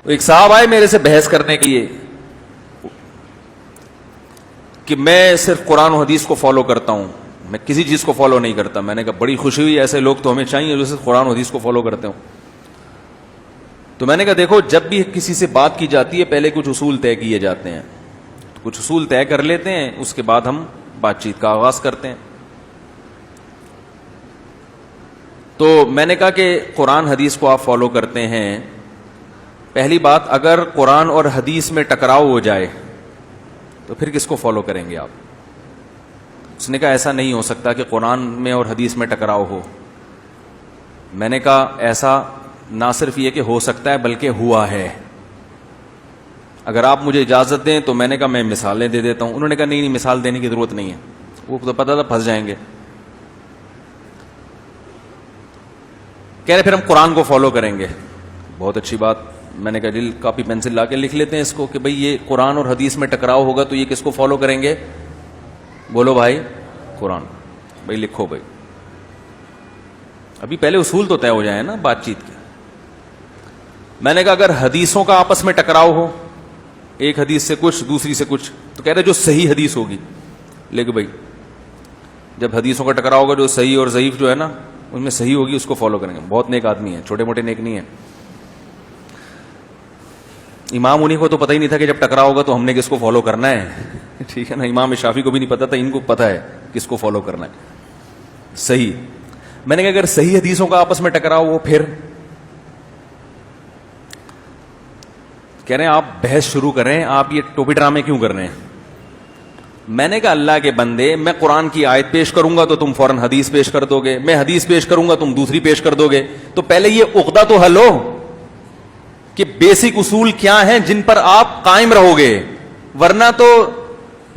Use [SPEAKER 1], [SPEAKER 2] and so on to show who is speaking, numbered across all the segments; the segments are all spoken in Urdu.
[SPEAKER 1] ایک صاحب آئے میرے سے بحث کرنے کے لیے کہ میں صرف قرآن و حدیث کو فالو کرتا ہوں, میں کسی چیز کو فالو نہیں کرتا. میں نے کہا بڑی خوشی ہوئی, ایسے لوگ تو ہمیں چاہیے جو صرف قرآن و حدیث کو فالو کرتے ہوں. تو میں نے کہا دیکھو, جب بھی کسی سے بات کی جاتی ہے پہلے کچھ اصول طے کیے جاتے ہیں, کچھ اصول طے کر لیتے ہیں, اس کے بعد ہم بات چیت کا آغاز کرتے ہیں. تو میں نے کہا کہ قرآن حدیث کو آپ فالو کرتے ہیں, پہلی بات اگر قرآن اور حدیث میں ٹکراؤ ہو جائے تو پھر کس کو فالو کریں گے آپ؟ اس نے کہا ایسا نہیں ہو سکتا کہ قرآن میں اور حدیث میں ٹکراؤ ہو. میں نے کہا ایسا نہ صرف یہ کہ ہو سکتا ہے بلکہ ہوا ہے. اگر آپ مجھے اجازت دیں تو میں نے کہا میں مثالیں دے دیتا ہوں. انہوں نے کہا نہیں مثال دینے کی ضرورت نہیں ہے, وہ تو پتہ تھا پھنس جائیں گے. کہہ رہے پھر ہم قرآن کو فالو کریں گے. بہت اچھی بات. میں نے کہا دل کاپی پینسل لا کے لکھ لیتے ہیں اس کو کہ بھئی یہ قرآن اور حدیث میں ٹکراؤ ہوگا تو یہ کس کو فالو کریں گے؟ بولو بھائی قرآن. بھائی لکھو بھائی, ابھی پہلے اصول تو طے ہو جائیں نا بات چیت کے. میں نے کہا اگر حدیثوں کا آپس میں ٹکراؤ ہو, ایک حدیث سے کچھ دوسری سے کچھ, تو کہہ رہے جو صحیح حدیث ہوگی. لیکن بھائی جب حدیثوں کا ٹکراؤ ہوگا جو صحیح اور ضعیف جو ہے نا ان میں صحیح ہوگی اس کو فالو کریں گے. بہت نیک آدمی ہیں, چھوٹے موٹے نیک نہیں ہیں. امام انہیں کو تو پتہ ہی نہیں تھا کہ جب ٹکراؤ ہوگا تو ہم نے کس کو فالو کرنا ہے. ٹھیک ہے نا, امام شافعی کو بھی نہیں پتا تھا, ان کو پتا ہے کس کو فالو کرنا ہے. صحیح. میں نے کہا اگر صحیح حدیثوں کا آپس میں ٹکراؤ ہو پھر کہہ رہے ہیں آپ بحث شروع کریں, آپ یہ ٹوپی ڈرامے کیوں کر رہے ہیں؟ میں نے کہا اللہ کے بندے, میں قرآن کی آیت پیش کروں گا تو تم فوراً حدیث پیش کر دو گے, میں حدیث پیش کروں گا تم دوسری پیش کر دو گے. تو پہلے یہ عقدہ تو حل ہو کہ بیسک اصول کیا ہیں جن پر آپ قائم رہو گے, ورنہ تو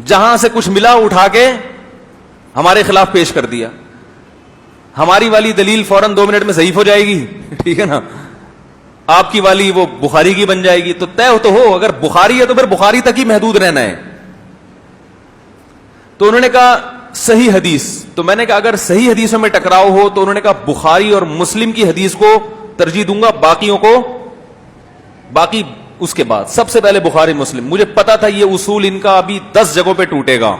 [SPEAKER 1] جہاں سے کچھ ملا اٹھا کے ہمارے خلاف پیش کر دیا. ہماری والی دلیل فوراً 2 منٹ میں ضعیف ہو جائے گی, ٹھیک ہے نا, آپ کی والی وہ بخاری کی بن جائے گی. تو طے تو ہو, اگر بخاری ہے تو پھر بخاری تک ہی محدود رہنا ہے. تو انہوں نے کہا صحیح حدیث. تو میں نے کہا اگر صحیح حدیثوں میں ٹکراؤ ہو تو انہوں نے کہا بخاری اور مسلم کی حدیث کو ترجیح دوں گا, باقیوں کو باقی اس کے بعد. سب سے پہلے بخاری مسلم. مجھے پتا تھا یہ اصول ان کا ابھی 10 جگہوں پہ ٹوٹے گا,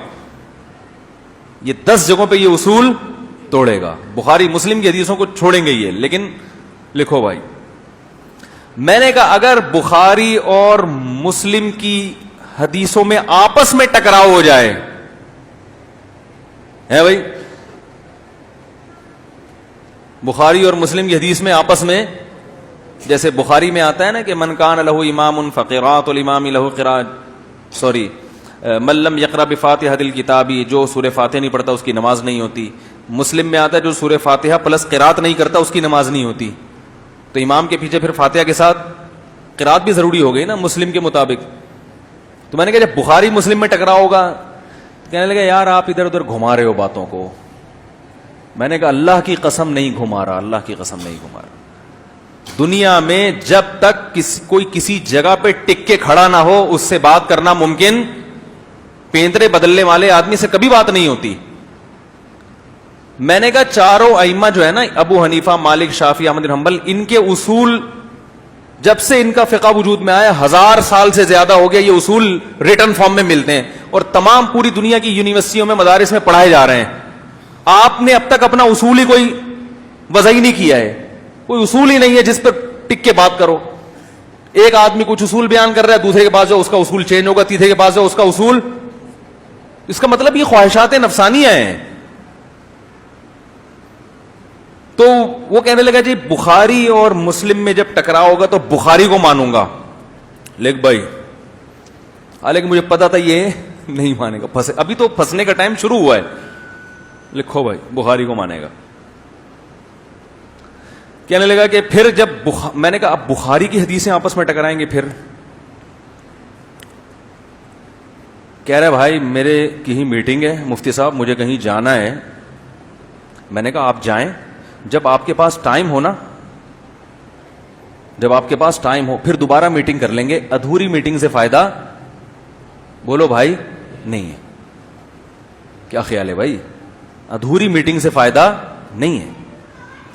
[SPEAKER 1] یہ 10 جگہوں پہ یہ اصول توڑے گا. بخاری مسلم کی حدیثوں کو چھوڑیں گے یہ. لیکن لکھو بھائی, میں نے کہا اگر بخاری اور مسلم کی حدیثوں میں آپس میں ٹکراؤ ہو جائے ہے بھائی, بخاری اور مسلم کی حدیث میں آپس میں, جیسے بخاری میں آتا ہے نا کہ من کان لہ امام فقراۃ الامام لہ قراءۃ, من لم یقرأ بفاتحۃ الکتاب, جو سورہ فاتحہ نہیں پڑھتا اس کی نماز نہیں ہوتی. مسلم میں آتا ہے جو سورہ فاتحہ پلس قراءت نہیں کرتا اس کی نماز نہیں ہوتی. تو امام کے پیچھے پھر فاتحہ کے ساتھ قراءت بھی ضروری ہو گئی نا مسلم کے مطابق. تو میں نے کہا جب بخاری مسلم میں ٹکراؤ ہوگا, کہنے لگا یار آپ ادھر ادھر گھما رہے ہو باتوں کو. میں نے کہا اللہ کی قسم نہیں گھما رہا, اللہ کی قسم نہیں گھما رہا. دنیا میں جب تک کوئی کسی جگہ پہ ٹک کے کھڑا نہ ہو اس سے بات کرنا ممکن, پینترے بدلنے والے آدمی سے کبھی بات نہیں ہوتی. میں نے کہا چاروں ائمہ جو ہے نا, ابو حنیفہ, مالک, شافعی, احمد بن حنبل, ان کے اصول جب سے ان کا فقہ وجود میں آیا 1000 سال سے زیادہ ہو گیا, یہ اصول ریٹن فارم میں ملتے ہیں اور تمام پوری دنیا کی یونیورسٹیوں میں مدارس میں پڑھائے جا رہے ہیں. آپ نے اب تک اپنا اصول ہی کوئی وضع ہی نہیں کیا ہے, کوئی اصول ہی نہیں ہے جس پر ٹک کے بات کرو. ایک آدمی کچھ اصول بیان کر رہا ہے, دوسرے کے پاس جو اس کا اصول چینج ہوگا, تیسرے کے پاس جو اس کا اصول. اس کا مطلب یہ خواہشات نفسانیہ ہیں. تو وہ کہنے لگا جی بخاری اور مسلم میں جب ٹکراؤ ہوگا تو بخاری کو مانوں گا. لیکن بھائی حالانکہ مجھے پتا تھا یہ نہیں مانے گا, ابھی تو پھنسنے کا ٹائم شروع ہوا ہے. لکھو بھائی بخاری کو مانے گا. کہنے لگا کہ پھر جب میں نے کہا اب بخاری کی حدیثیں آپس میں ٹکرائیں گے پھر. کہہ رہے بھائی میرے کہیں میٹنگ ہے مفتی صاحب, مجھے کہیں جانا ہے. میں نے کہا آپ جائیں, جب آپ کے پاس ٹائم ہو نا, جب آپ کے پاس ٹائم ہو پھر دوبارہ میٹنگ کر لیں گے. ادھوری میٹنگ سے فائدہ بولو بھائی نہیں ہے. کیا خیال ہے بھائی؟ ادھوری میٹنگ سے فائدہ نہیں ہے.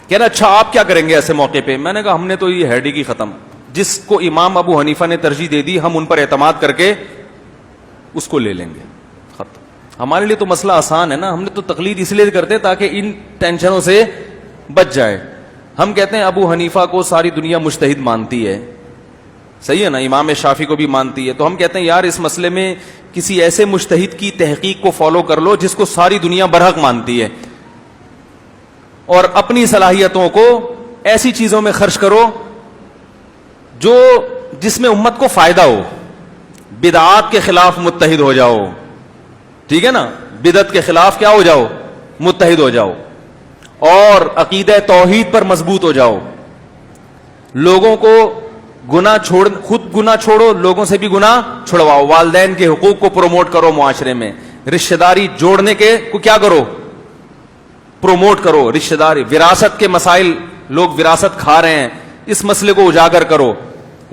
[SPEAKER 1] کہہ رہا اچھا آپ کیا کریں گے ایسے موقع پہ؟ میں نے کہا ہم نے تو یہ ہیڈ ہی کی ختم, جس کو امام ابو حنیفہ نے ترجیح دے دی ہم ان پر اعتماد کر کے اس کو لے لیں گے. ختم. ہمارے لیے تو مسئلہ آسان ہے نا, ہم نے تو تقلید اس لیے کرتے تاکہ ان ٹینشنوں سے بچ جائے. ہم کہتے ہیں ابو حنیفہ کو ساری دنیا مجتہد مانتی ہے, صحیح ہے نا, امام شافعی کو بھی مانتی ہے, تو ہم کہتے ہیں یار اس مسئلے میں کسی ایسے مجتہد کی تحقیق کو فالو کر لو جس کو ساری دنیا برحق مانتی ہے, اور اپنی صلاحیتوں کو ایسی چیزوں میں خرچ کرو جو جس میں امت کو فائدہ ہو. بدعات کے خلاف متحد ہو جاؤ, ٹھیک ہے نا, بدعت کے خلاف کیا ہو جاؤ, متحد ہو جاؤ, اور عقیدہ توحید پر مضبوط ہو جاؤ. لوگوں کو گناہ چھوڑ, خود گناہ چھوڑو, لوگوں سے بھی گناہ چھڑواؤ. والدین کے حقوق کو پروموٹ کرو معاشرے میں. رشتہ داری جوڑنے کے کو کیا کرو, پروموٹ کرو. رشتہ داری, وراثت کے مسائل, لوگ وراثت کھا رہے ہیں, اس مسئلے کو اجاگر کرو.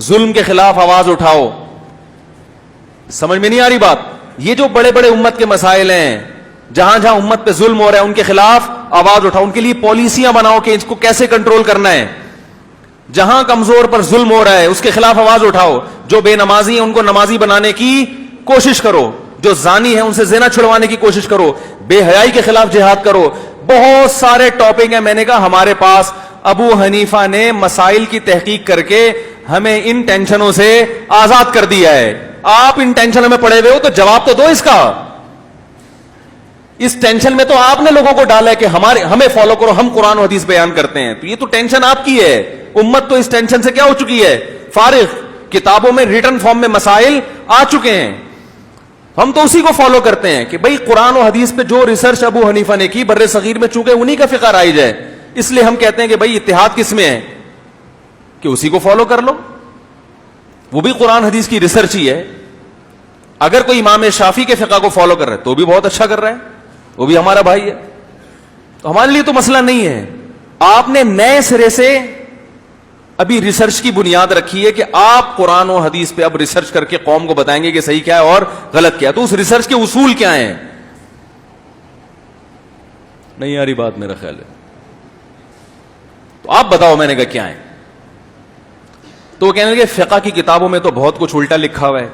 [SPEAKER 1] ظلم کے خلاف آواز اٹھاؤ. سمجھ میں نہیں آ رہی بات؟ یہ جو بڑے بڑے امت کے مسائل ہیں, جہاں جہاں امت پہ ظلم ہو رہا ہے ان کے خلاف آواز اٹھاؤ. ان کے لیے پالیسیاں بناؤ کہ اس کو کیسے کنٹرول کرنا ہے. جہاں کمزور پر ظلم ہو رہا ہے اس کے خلاف آواز اٹھاؤ. جو بے نمازی ہیں ان کو نمازی بنانے کی کوشش کرو. جو زانی ہیں ان سے زنا چھڑوانے کی کوشش کرو. بے حیائی کے خلاف جہاد کرو. بہت سارے ٹاپک ہیں. میں نے کہا ہمارے پاس ابو حنیفہ نے مسائل کی تحقیق کر کے ہمیں ان ٹینشنوں سے آزاد کر دیا ہے. آپ ان ٹینشنوں میں پڑے ہوئے ہو تو جواب تو دو اس کا. اس ٹینشن میں تو آپ نے لوگوں کو ڈالا ہے کہ ہمیں فالو کرو, ہم قرآن و حدیث بیان کرتے ہیں. تو یہ تو ٹینشن آپ کی ہے. امت تو اس ٹینشن سے کیا ہو چکی ہے, فارغ. کتابوں میں ریٹن فارم میں مسائل آ چکے ہیں, ہم تو اسی کو فالو کرتے ہیں کہ بھئی قرآن و حدیث پہ جو ریسرچ ابو حنیفہ نے کی بر صغیر میں, چونکہ انہی کا فقہ رائج ہے, اس لیے ہم کہتے ہیں کہ بھئی اتحاد کس میں ہے کہ اسی کو فالو کر لو. وہ بھی قرآن حدیث کی ریسرچ ہی ہے. اگر کوئی امام شافعی کے فقہ کو فالو کر رہا ہے تو بھی بہت اچھا کر رہا ہے, وہ بھی ہمارا بھائی ہے. تو ہمارے لیے تو مسئلہ نہیں ہے. آپ نے نئے سرے سے ابھی ریسرچ کی بنیاد رکھی ہے کہ آپ قرآن و حدیث پہ اب ریسرچ کر کے قوم کو بتائیں گے کہ صحیح کیا ہے اور غلط کیا ہے. تو اس ریسرچ کے اصول کیا ہیں؟ نہیں آ رہی بات میرا خیال ہے. تو آپ بتاؤ. میں نے کہا کیا ہے؟ تو وہ کہنے لگے فقہ کی کتابوں میں تو بہت کچھ الٹا لکھا ہوا ہے.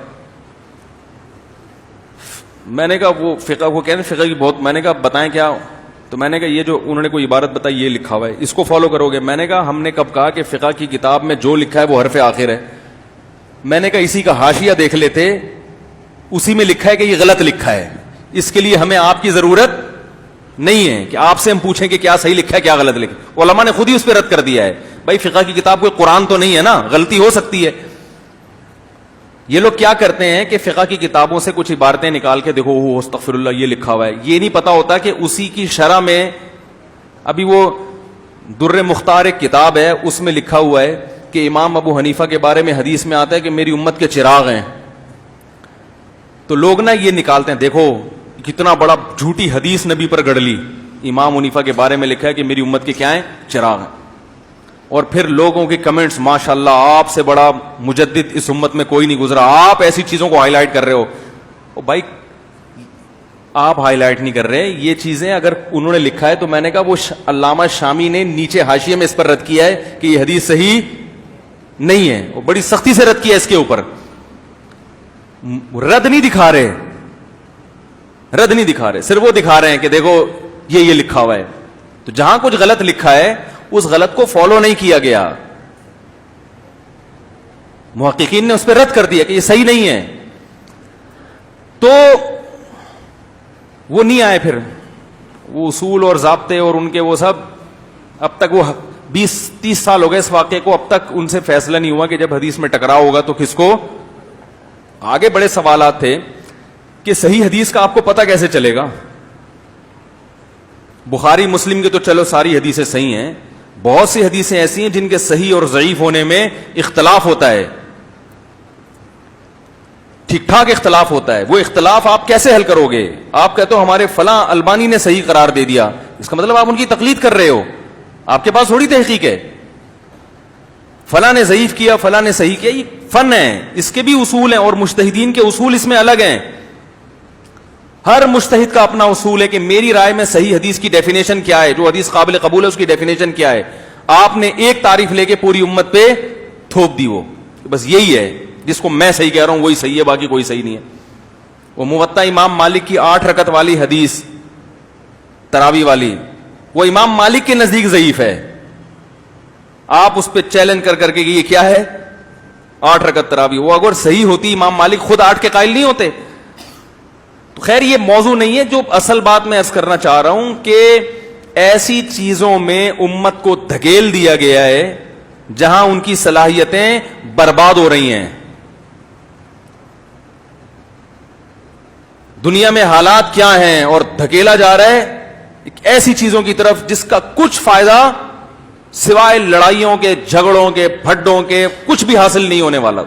[SPEAKER 1] میں نے کہا وہ فقہ کو کہنے فقہ کی بہت, میں نے کہا بتائیں کیا. تو میں نے کہا یہ جو انہوں نے کوئی عبارت بتائی یہ لکھا ہوا ہے, اس کو فالو کرو گے؟ میں نے کہا ہم نے کب کہا کہ فقہ کی کتاب میں جو لکھا ہے وہ حرف آخر ہے. میں نے کہا اسی کا حاشیہ دیکھ لیتے, اسی میں لکھا ہے کہ یہ غلط لکھا ہے. اس کے لیے ہمیں آپ کی ضرورت نہیں ہے کہ آپ سے ہم پوچھیں کہ کیا صحیح لکھا ہے کیا غلط لکھا ہے. علماء نے خود ہی اس پہ رد کر دیا ہے. بھائی فقہ کی کتاب کوئی قرآن تو نہیں ہے نا, غلطی ہو سکتی ہے. یہ لوگ کیا کرتے ہیں کہ فقہ کی کتابوں سے کچھ عبارتیں نکال کے دیکھو استغفر اللہ یہ لکھا ہوا ہے. یہ نہیں پتا ہوتا کہ اسی کی شرح میں ابھی وہ در مختار ایک کتاب ہے, اس میں لکھا ہوا ہے کہ امام ابو حنیفہ کے بارے میں حدیث میں آتا ہے کہ میری امت کے چراغ ہیں. تو لوگ نا یہ نکالتے ہیں, دیکھو کتنا بڑا جھوٹی حدیث نبی پر گڑ لی. امام حنیفہ کے بارے میں لکھا ہے کہ میری امت کے کیا ہیں, چراغ ہیں. اور پھر لوگوں کے کمنٹس, ماشاءاللہ آپ سے بڑا مجدد اس امت میں کوئی نہیں گزرا, آپ ایسی چیزوں کو ہائی لائٹ کر رہے ہو. او بھائی آپ ہائی لائٹ نہیں کر رہے یہ چیزیں, اگر انہوں نے لکھا ہے تو میں نے کہا وہ علامہ شامی نے نیچے حاشیے میں اس پر رد کیا ہے کہ یہ حدیث صحیح نہیں ہے, وہ بڑی سختی سے رد کیا اس کے اوپر. رد نہیں دکھا رہے, رد نہیں دکھا رہے, صرف وہ دکھا رہے ہیں کہ دیکھو یہ لکھا ہوا ہے. تو جہاں کچھ غلط لکھا ہے اس غلط کو فالو نہیں کیا گیا, محققین نے اس پہ رد کر دیا کہ یہ صحیح نہیں ہے. تو وہ نہیں آئے پھر وہ اصول اور ضابطے اور ان کے وہ سب. اب تک وہ 20-30 سال ہو گئے اس واقعے کو, اب تک ان سے فیصلہ نہیں ہوا کہ جب حدیث میں ٹکراؤ ہوگا تو کس کو. آگے بڑے سوالات تھے کہ صحیح حدیث کا آپ کو پتہ کیسے چلے گا. بخاری مسلم کے تو چلو ساری حدیثیں صحیح ہیں, بہت سی حدیثیں ایسی ہیں جن کے صحیح اور ضعیف ہونے میں اختلاف ہوتا ہے, ٹھیک ٹھاک اختلاف ہوتا ہے. وہ اختلاف آپ کیسے حل کرو گے؟ آپ کہتے ہو ہمارے فلاں البانی نے صحیح قرار دے دیا, اس کا مطلب آپ ان کی تقلید کر رہے ہو. آپ کے پاس تھوڑی تحقیق ہے. فلاں نے ضعیف کیا فلاں نے صحیح کیا, یہ فن ہے, اس کے بھی اصول ہیں اور مجتہدین کے اصول اس میں الگ ہیں. ہر مجتہد کا اپنا اصول ہے کہ میری رائے میں صحیح حدیث کی ڈیفینیشن کیا ہے, جو حدیث قابل قبول ہے اس کی ڈیفینیشن کیا ہے. آپ نے ایک تعریف لے کے پوری امت پہ تھوپ دی وہ، بس یہی ہے جس کو میں صحیح کہہ رہا ہوں وہی صحیح ہے، باقی کوئی صحیح نہیں ہے. وہ موطا امام مالک کی 8 رکعت والی حدیث تراوی والی، وہ امام مالک کے نزدیک ضعیف ہے. آپ اس پہ چیلنج کر کے کہ یہ کیا ہے 8 رکعت تراوی، وہ اگر صحیح ہوتی امام مالک خود 8 کے قائل نہیں ہوتے. تو خیر یہ موضوع نہیں ہے. جو اصل بات میں عرض کرنا چاہ رہا ہوں کہ ایسی چیزوں میں امت کو دھکیل دیا گیا ہے جہاں ان کی صلاحیتیں برباد ہو رہی ہیں. دنیا میں حالات کیا ہیں اور دھکیلا جا رہا ہے ایک ایسی چیزوں کی طرف جس کا کچھ فائدہ سوائے لڑائیوں کے، جھگڑوں کے، پھڈوں کے کچھ بھی حاصل نہیں ہونے والا.